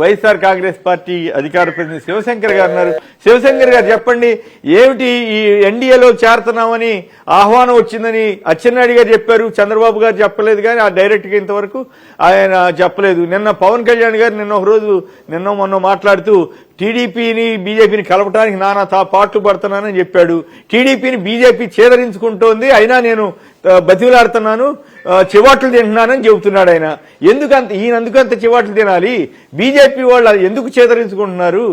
YSR Congress party అధికార ప్రతినిధి శివశంకర్ గారు ఉన్నారు. శివశంకర్ గారు చెప్పండి, ఏమిటి ఈ ఎన్డీఏలో చేరుతున్నామని ఆహ్వానం వచ్చిందని అచ్చెన్నాయుడు గారు చెప్పారు, చంద్రబాబు గారు చెప్పలేదు, కానీ ఆ డైరెక్ట్గా ఇంతవరకు ఆయన చెప్పలేదు. నిన్న పవన్ కళ్యాణ్ గారు నిన్న మొన్న మాట్లాడుతూ టీడీపీని బీజేపీని కలపడానికి నానా పాట్లు పడుతున్నానని చెప్పాడు. టీడీపీని బీజేపీ చేదరించుకుంటోంది, అయినా నేను బతిలాడుతున్నాను, చివాట్లు తింటున్నానని చెబుతున్నాడు ఆయన. ఈయనందుకంత చివాట్లు తినాలి? బీజేపీ వాళ్ళు ఎందుకు చేదరించుకుంటున్నారు?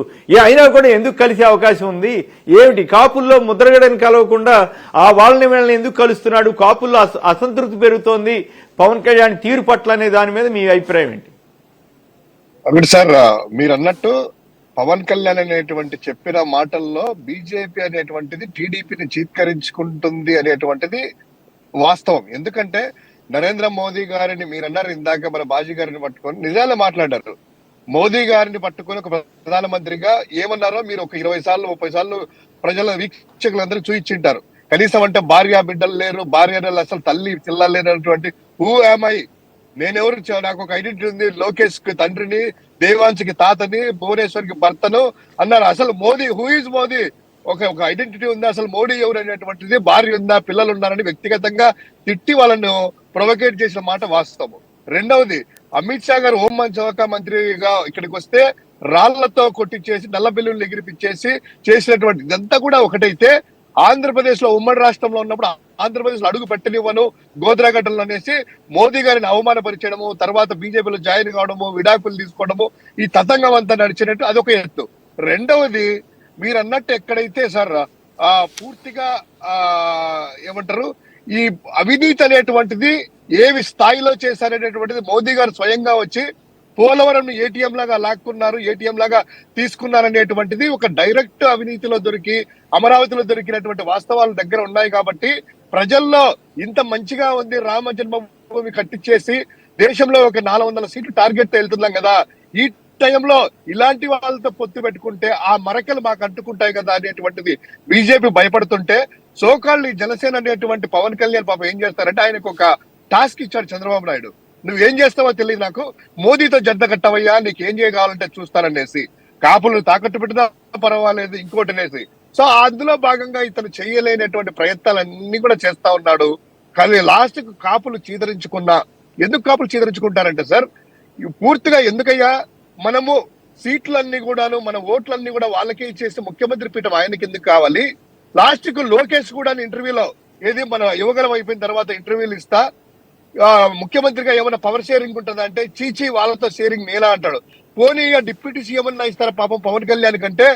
అయినా కూడా ఎందుకు కలిసే అవకాశం ఉంది? ఏమిటి కాపుల్లో ముద్రగడని కలవకుండా ఆ వాళ్ళని వీళ్ళని ఎందుకు కలుస్తున్నాడు? కాపుల్లో అసంతృప్తి పెరుగుతోంది పవన్ కళ్యాణ్ తీరు పట్ల అనే దాని మీద మీ అభిప్రాయం ఏంటి? ఒకటి సార్, మీరు అన్నట్టు పవన్ కళ్యాణ్ అనేటువంటి చెప్పిన మాటల్లో బీజేపీ అనేటువంటిది టీడీపీని చీత్కరించుకుంటుంది అనేటువంటిది వాస్తవం. ఎందుకంటే నరేంద్ర మోదీ గారిని మీరు అన్నారు ఇందాక, మన బాజీ గారిని పట్టుకొని నిజాలు మాట్లాడారు. మోదీ గారిని పట్టుకొని ఒక ప్రధానమంత్రిగా ఏమన్నారో మీరు ఒక 20 సార్లు 30 సార్లు ప్రజల వీక్షకులందరూ చూయించింటారు. కనీసం అంటే భార్య బిడ్డలు లేరు, భార్య అసలు తల్లి పిల్లలు లేనటువంటి హూ యామ్ ఐ, నేనెవరు, నాకు ఒక ఐడెంటిటీ ఉంది, లోకేష్ కి తండ్రిని, దేవాంశకి తాతని, భువనేశ్వర్ కి భర్తను అన్నారు. అసలు మోదీ హూ ఈజ్ మోదీ, ఒక ఐడెంటిటీ ఉంది, అసలు మోడీ ఎవరు అనేటువంటిది, భార్య ఉందా, పిల్లలు ఉన్నారని వ్యక్తిగతంగా తిట్టి వాళ్ళను ప్రొవోకేట్ చేసిన మాట వాస్తవం. రెండవది, అమిత్ షా గారు హోంశాఖ మంత్రిగా ఇక్కడికి వస్తే రాళ్లతో కొట్టించేసి నల్ల బిల్లులు ఎగిరిపించేసి చేసినటువంటి ఇదంతా కూడా ఒకటైతే, ఆంధ్రప్రదేశ్ లో ఉమ్మడి రాష్ట్రంలో ఉన్నప్పుడు ఆంధ్రప్రదేశ్ లో అడుగు పెట్టనివ్వను, గోద్రా ఘటనలు అనేసి మోదీ గారిని అవమానపరిచడము, తర్వాత బీజేపీలో జాయిన్ కావడము, విడాకులు తీసుకోవడము, ఈ తతంగం అంతా నడిచినట్టు అదొక ఎత్తు. రెండవది, మీరు అన్నట్టు ఎక్కడైతే సార్ పూర్తిగా ఏమంటారు, ఈ అవినీతి అనేటువంటిది ఏవి స్థాయిలో చేశారనేటువంటిది మోదీ గారు స్వయంగా వచ్చి పోలవరం ఏటీఎం లాగా లాక్కున్నారు, ఏటీఎం లాగా తీసుకున్నారనేటువంటిది ఒక డైరెక్ట్ అవినీతిలో దొరికి అమరావతిలో దొరికినటువంటి వాస్తవాల దగ్గర ఉన్నాయి. కాబట్టి ప్రజల్లో ఇంత మంచిగా ఉంది, రామ జన్మభూమి కట్టించేసి దేశంలో ఒక 400 సీట్లు టార్గెట్ వెళ్తున్నాం కదా, ఈ టైంలో ఇలాంటి వాళ్ళతో పొత్తు పెట్టుకుంటే ఆ మరకలు మాకు అంటుకుంటాయి కదా అనేటువంటిది బీజేపీ భయపడుతుంటే, సోకాళ్ళు జనసేన అనేటువంటి పవన్ కళ్యాణ్ పాపం ఏం చేస్తారంటే, ఆయనకు ఒక టాస్క్ ఇచ్చాడు చంద్రబాబు నాయుడు, నువ్వేం చేస్తావో తెలియదు నాకు, మోదీతో జంట కట్టవయ్యా, నీకేం చేయగలంటే చూస్తాననేసి, కాపులు తాకట్టు పెట్టినా పర్వాలేదు ఇంకోటి అనేసి. సో అందులో భాగంగా ఇతను చేయలేనటువంటి ప్రయత్నాలన్నీ కూడా చేస్తా ఉన్నాడు. కానీ లాస్ట్ కు కాపులు చీదరించుకున్నా, ఎందుకు కాపులు చీదరించుకుంటారంటే సార్, పూర్తిగా ఎందుకయ్యా మనము సీట్లన్నీ కూడాను, మన ఓట్లన్నీ కూడా వాళ్ళకే ఇచ్చేసి ముఖ్యమంత్రి పీఠం ఆయనకి ఎందుకు కావాలి? లాస్ట్ కు లోకేష్ కూడా ఇంటర్వ్యూలో ఏది మన యువగలం అయిపోయిన తర్వాత ఇంటర్వ్యూలు ఇస్తా, ముఖ్యమంత్రిగా ఏమైనా పవర్ షేరింగ్ ఉంటుందా అంటే, చీచీ వాళ్ళతో షేరింగ్ నేలా అంటాడు. పోనీ డిప్యూటీ సీఎం అన్నా ఇస్తారా పాపం పవన్ కళ్యాణ్ కంటే?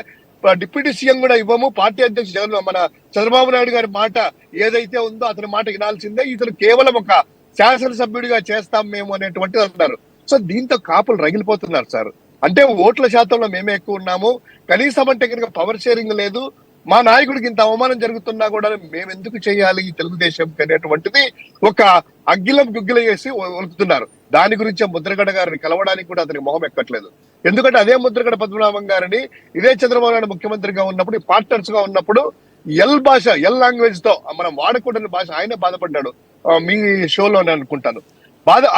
డిప్యూటీ సీఎం కూడా ఇవ్వము, పార్టీ అధ్యక్షుడు మన చంద్రబాబు నాయుడు గారి మాట ఏదైతే ఉందో అతని మాట వినాల్సిందే, ఇతను కేవలం ఒక శాసనసభ్యుడిగా చేస్తాం మేము అనేటువంటిది అన్నారు. సో దీంతో కాపులు రగిలిపోతున్నారు సార్. అంటే ఓట్ల శాతంలో మేమే ఎక్కువ ఉన్నాము, కనీసం అంటే కనుక పవర్ షేరింగ్ లేదు, మా నాయకుడికి ఇంత అవమానం జరుగుతున్నా కూడా మేము ఎందుకు చేయాలి ఈ తెలుగుదేశం అనేటువంటిది ఒక అగ్గిలం గుగ్గిలం చేసి ఒలుకుతున్నారు. దాని గురించి ముద్రగడ గారిని కలవడానికి కూడా అతనికి మొహం ఎక్కట్లేదు. ఎందుకంటే అదే ముద్రగడ పద్మనాభం గారిని ఇదే చంద్రబాబు నాయుడు ముఖ్యమంత్రిగా ఉన్నప్పుడు, పార్ట్నర్స్ గా ఉన్నప్పుడు ఎల్ భాష, ఎల్ లాంగ్వేజ్ తో మనం వాడకూడని భాష ఆయనే బాధపడ్డాడు, మీ షోలోనే అనుకుంటాను.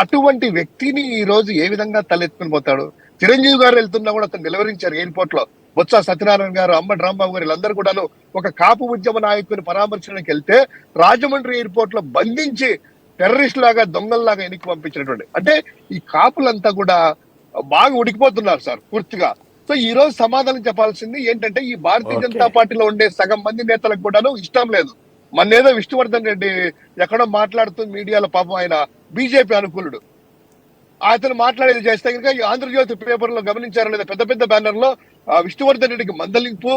అటువంటి వ్యక్తిని ఈ రోజు ఏ విధంగా తలెత్తుకుని పోతాడు? చిరంజీవి గారు వెళ్తున్నా కూడా అతను నిలవరించారు ఎయిర్పోర్ట్ లో. బొత్స సత్యనారాయణ గారు, అంబటి రాంబాబు గారు వీళ్ళందరూ కూడాను ఒక కాపు ఉద్యమ నాయకుని పరామర్శడానికి వెళ్తే రాజమండ్రి ఎయిర్పోర్ట్ లో బంధించి టెర్రరిస్ట్ లాగా, దొంగల్లాగా వెనక్కి పంపించినటువంటి, అంటే ఈ కాపులంతా కూడా బాగా ఉడికిపోతున్నారు సార్ పూర్తిగా. సో ఈ రోజు సమాధానం చెప్పాల్సింది ఏంటంటే, ఈ భారతీయ జనతా పార్టీలో ఉండే సగం మంది నేతలకు కూడాను ఇష్టం లేదు. మొన్నేదో విష్ణువర్ధన్ రెడ్డి ఎక్కడో మాట్లాడుతూ మీడియాలో పాపం ఆయన బీజేపీ అనుకూలుడు, అతను మాట్లాడేది చేస్తే కనుక ఆంధ్రజ్యోతి పేపర్ లో గమనించారో లేదా, పెద్ద పెద్ద బ్యానర్ లో విష్ణువర్ధన్ రెడ్డికి మందలింపు,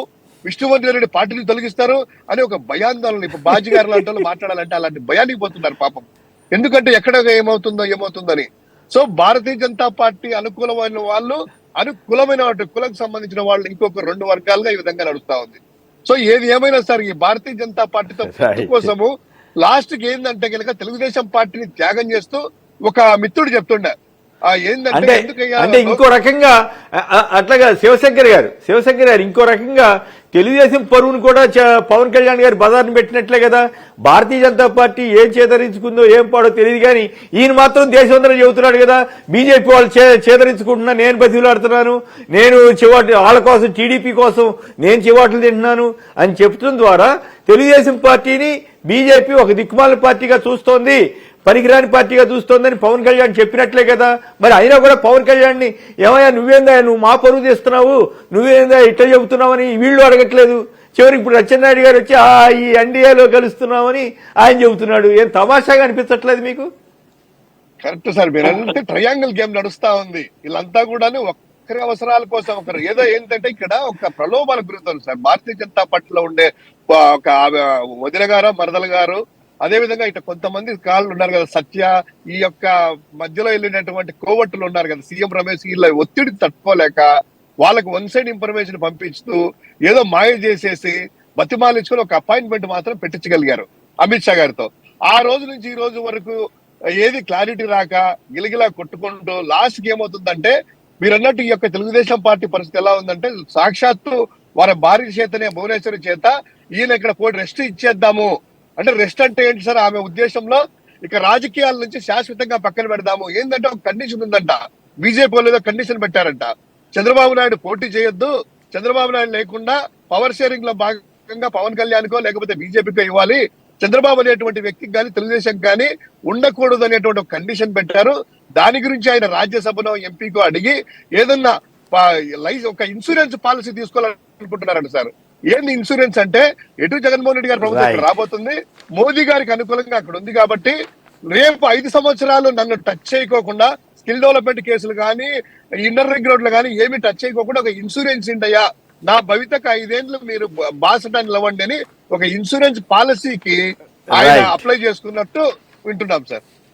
విష్ణువర్ధన్ రెడ్డి పార్టీని తొలగిస్తారు అని ఒక భయాందోళన. ఇప్పుడు బాజీ గారు లాంటి వాళ్ళు మాట్లాడాలంటే అలాంటి భయానికి పోతున్నారు పాపం. ఎందుకంటే ఎక్కడ ఏమవుతుందని. సో భారతీయ జనతా పార్టీ అనుకూలమైన వాళ్ళు, అనుకూలమైన కులకు సంబంధించిన వాళ్ళు ఇంకొక 2 వర్గాలుగా ఈ విధంగా నడుస్తా ఉంది. సో ఏది ఏమైనా సరే ఈ భారతీయ జనతా పార్టీతో కోసము లాస్ట్ కి ఏంటంటే కనుక తెలుగుదేశం పార్టీని త్యాగం చేస్తూ ఒక మిత్రుడు చెప్తుండే అంటే ఇంకో రకంగా అట్లాగా శివశంకర్ గారు ఇంకో రకంగా తెలుగుదేశం పరువును కూడా పవన్ కళ్యాణ్ గారు బజార్ని పెట్టినట్లే కదా. భారతీయ జనతా పార్టీ ఏం చేదరించుకుందో ఏం పాడో తెలియదు కానీ ఈయన మాత్రం దేశమందరం చెబుతున్నాడు కదా, బీజేపీ వాళ్ళు చేదరించుకుంటున్నా, నేను బతిలాడుతున్నాను, నేను చివాట్లు వాళ్ళ కోసం టీడీపీ కోసం నేను చివాట్లు తింటున్నాను అని చెప్పడం ద్వారా తెలుగుదేశం పార్టీని బీజేపీ ఒక దిక్కుమాల పార్టీగా చూస్తోంది, పనికిరాని పార్టీగా చూస్తోందని పవన్ కళ్యాణ్ చెప్పినట్లే కదా. మరి అయినా కూడా పవన్ కళ్యాణ్ని ఏమయ్యా నువ్వేందా నువ్వు మా పరువు తీస్తున్నావు, నువ్వేందా ఇట్లా చెబుతున్నావని వీళ్ళు అడగట్లేదు. చివరికి ఇప్పుడు అచ్చెన్నాయుడు గారు వచ్చి ఈ ఎన్డీఏలో కలుస్తున్నామని ఆయన చెబుతున్నాడు. ఏం తమాషాగా అనిపించట్లేదు మీకు? కరెక్ట్ సార్, మీరు అంటే ట్రయాంగిల్ గేమ్ నడుస్తా ఉంది. వీళ్ళంతా కూడా ఒకరి అవసరాల కోసం ఒకరు ఏదో ఏంటంటే ఇక్కడ ఒక ప్రలోభాలకు గురవుతుంది సార్. భారతీయ జనతా పార్టీలో ఉండే ఒక వదిన గారు, మరదల గారు, అదే విధంగా ఇట్లా కొంతమంది కాళ్ళు ఉన్నారు కదా, సత్య, ఈ యొక్క మధ్యలో వెళ్ళినటువంటి కోవట్టులు ఉన్నారు కదా, సీఎం రమేష్, వీళ్ళ ఒత్తిడి తట్టుకోలేక వాళ్ళకు వన్ సైడ్ ఇన్ఫర్మేషన్ పంపిస్తూ ఏదో మాయ చేసేసి బతిమాలించుకొని ఒక అపాయింట్మెంట్ మాత్రం పెట్టించగలిగారు అమిత్ షా గారితో. ఆ రోజు నుంచి ఈ రోజు వరకు ఏది క్లారిటీ రాక గిలగిలా కొట్టుకుంటూ లాస్ట్కి ఏమవుతుందంటే మీరు అన్నట్టు ఈ యొక్క తెలుగుదేశం పార్టీ పరిస్థితి ఎలా ఉందంటే సాక్షాత్తు వారి భార్య చేతనే భువనేశ్వరి చేత ఈయన ఇక్కడ పోయి రెస్ట్ ఇచ్చేద్దాము అంటే, రెస్ట్ అంటే ఏంటి సార్ ఆమె ఉద్దేశంలో, ఇక రాజకీయాల నుంచి శాశ్వతంగా పక్కన పెడదాము. ఏంటంటే ఒక కండిషన్ ఉందంట, బీజేపీ వాళ్ళు ఏదో కండిషన్ పెట్టారంట, చంద్రబాబు నాయుడు పోటీ చేయొద్దు, చంద్రబాబు నాయుడు లేకుండా పవర్ షేరింగ్ లో భాగంగా పవన్ కళ్యాణ్కో లేకపోతే బీజేపీకో ఇవ్వాలి, చంద్రబాబు అనేటువంటి వ్యక్తికి కానీ తెలుగుదేశం కానీ ఉండకూడదు అనేటువంటి ఒక కండిషన్ పెట్టారు. దాని గురించి ఆయన రాజ్యసభలో ఎంపీకో అడిగి ఏదన్నా ఒక ఇన్సూరెన్స్ పాలసీ తీసుకోవాలనుకుంటున్నారంట సార్. ఏంది ఇన్సూరెన్స్ అంటే, ఎటు జగన్మోహన్ రెడ్డి గారి ప్రభుత్వం ఇక్కడ రాబోతుంది, మోదీ గారికి అనుకూలంగా అక్కడ ఉంది కాబట్టి రేపు 5 సంవత్సరాలు నన్ను టచ్ చేయకోకుండా స్కిల్ డెవలప్మెంట్ కేసులు కానీ ఇన్నర్ రింగ్ రోడ్లు కానీ ఏమి టచ్ చేయకోకుండా ఒక ఇన్సూరెన్స్ ఉండయా, నా భవితకు 5 ఏళ్ళు మీరు బాసటాన్ని నిలవండి అని ఒక ఇన్సూరెన్స్ పాలసీకి ఆయన అప్లై చేసుకున్నట్టు వింటున్నాం సార్.